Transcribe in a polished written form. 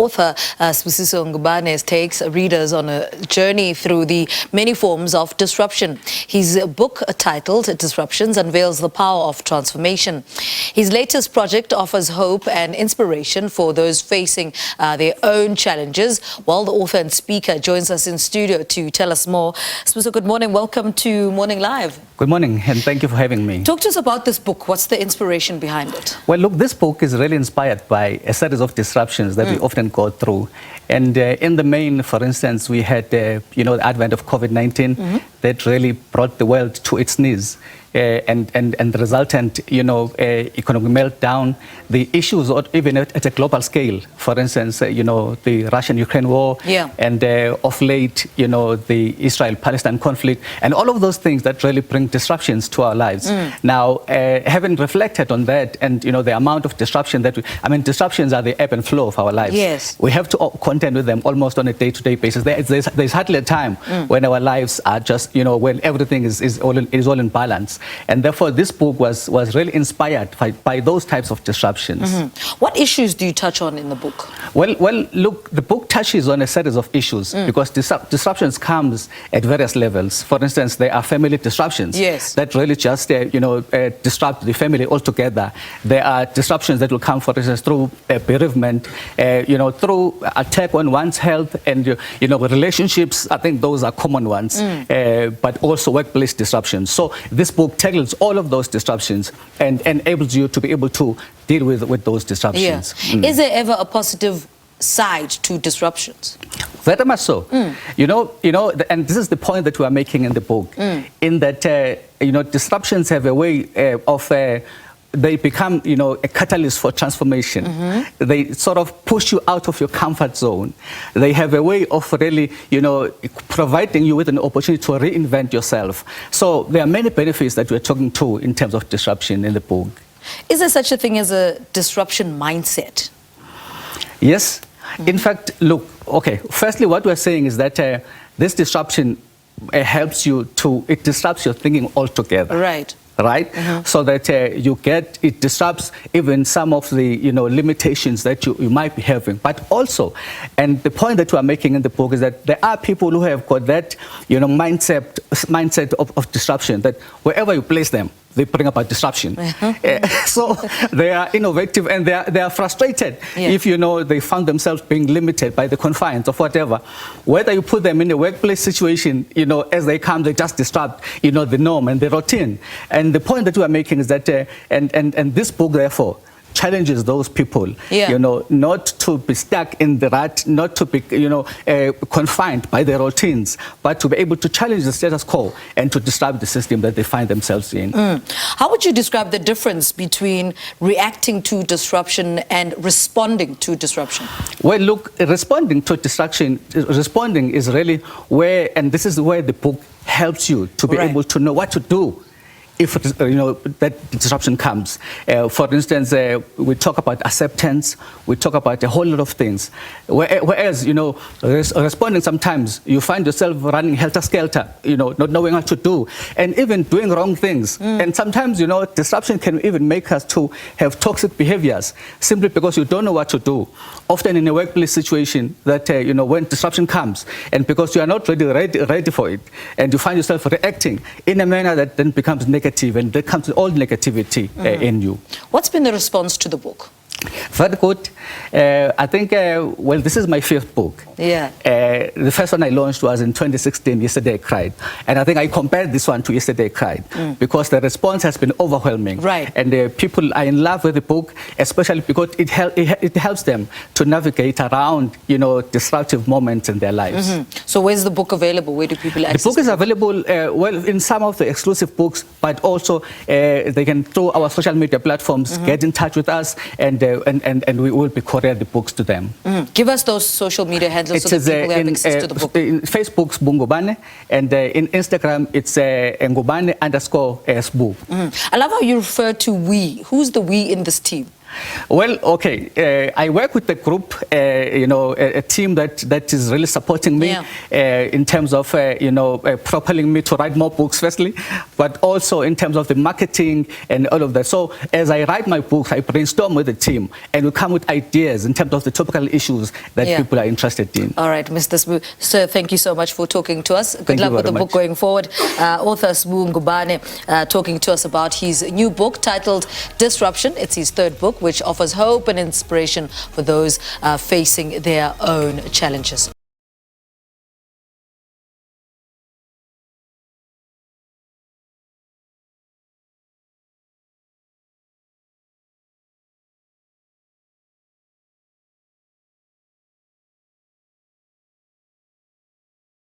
author, Sibusiso Ngubane, takes readers on a journey through the many forms of disruption. His book, titled Disruptions, unveils the power of transformation. His latest project offers hope and inspiration for those facing their own challenges. While the author and speaker joins us in studio to tell us more. Sibusiso, good morning. Welcome to Morning Live. Good morning, and thank you for having me. Talk to us about this book. What's the inspiration behind it? Well, look, this book is really inspired by a series of disruptions that we often go through. And in the main, for instance, we had, the advent of COVID-19 that really brought the world to its knees. And the resultant, economic meltdown, the issues even at a global scale. For instance, the Russian-Ukraine war, and of late, the Israel-Palestine conflict, and all of those things that really bring disruptions to our lives. Now, having reflected on that, and the amount of disruption that disruptions are the ebb and flow of our lives. Yes. We have to contend with them almost on a day-to-day basis. There's hardly a time when our lives are just, when everything is all in balance. And therefore, this book was really inspired by those types of disruptions. What issues do you touch on in the book? Well, look, the book touches on a series of issues because disruptions comes at various levels. For instance, there are family disruptions that really just, disrupt the family altogether. There are disruptions that will come, for instance, through bereavement, through attack on one's health and, relationships. I think those are common ones, but also workplace disruptions. So this book tackles all of those disruptions and enables you to be able to deal with those disruptions. Is there ever a positive side to disruptions? Very much so. And this is the point that we are making in the book, in that, disruptions have a way of they become, a catalyst for transformation. They sort of push you out of your comfort zone. They have a way of really, providing you with an opportunity to reinvent yourself. So there are many benefits that we're talking to in terms of disruption in the book. Is there such a thing as a disruption mindset? Yes. In fact, look, okay, firstly, what we're saying is that this disruption helps you to, it disrupts your thinking altogether. Right. So that it disrupts even some of the limitations that you might be having. But also, and the point that we are making in the book is that there are people who have got that mindset of disruption, that wherever you place them, they bring about disruption. So they are innovative and they are frustrated if they found themselves being limited by the confines of whatever. Whether you put them in a workplace situation, as they come, they just disrupt the norm and the routine. And the point that we are making is that and this book therefore challenges those people, not to be stuck in the rut, not to be, confined by their routines, but to be able to challenge the status quo and to disrupt the system that they find themselves in. How would you describe the difference between reacting to disruption and responding to disruption? Well, look, responding to disruption, responding is really where, and this is where the book helps you to be able to know what to do if that disruption comes. For instance, we talk about acceptance, we talk about a whole lot of things. Whereas, responding sometimes, you find yourself running helter-skelter, not knowing what to do, and even doing wrong things. And sometimes, disruption can even make us to have toxic behaviors, simply because you don't know what to do. Often in a workplace situation that, when disruption comes, and because you are not ready for it, and you find yourself reacting in a manner that then becomes negative, and there comes all negativity in you. What's been the response to the book? Very good. I think, well, this is my fifth book. The first one I launched was in 2016, Yesterday I Cried. And I think I compared this one to Yesterday I Cried because the response has been overwhelming. And people are in love with the book, especially because it helps them to navigate around, disruptive moments in their lives. So where's the book available? Where do people access it? The book is available, well, in some of the exclusive books, but also they can, through our social media platforms, get in touch with us, and we will be courier the books to them. Give us those social media handles so that people have access to the book. In Facebook, Sbu Ngubane, and in Instagram, it's Ngubane_Sbu. I love how you refer to we. Who's the we in this team? Well, okay. I work with a group, a team that is really supporting me in terms of, propelling me to write more books, firstly, but also in terms of the marketing and all of that. So as I write my books, I brainstorm with the team and we come with ideas in terms of the topical issues that people are interested in. All right, Mr. Sbu, sir, thank you so much for talking to us. Good luck with the book going forward. Author Sbu Ngubane talking to us about his new book titled Disruption. It's his third book, which offers hope and inspiration for those facing their own challenges.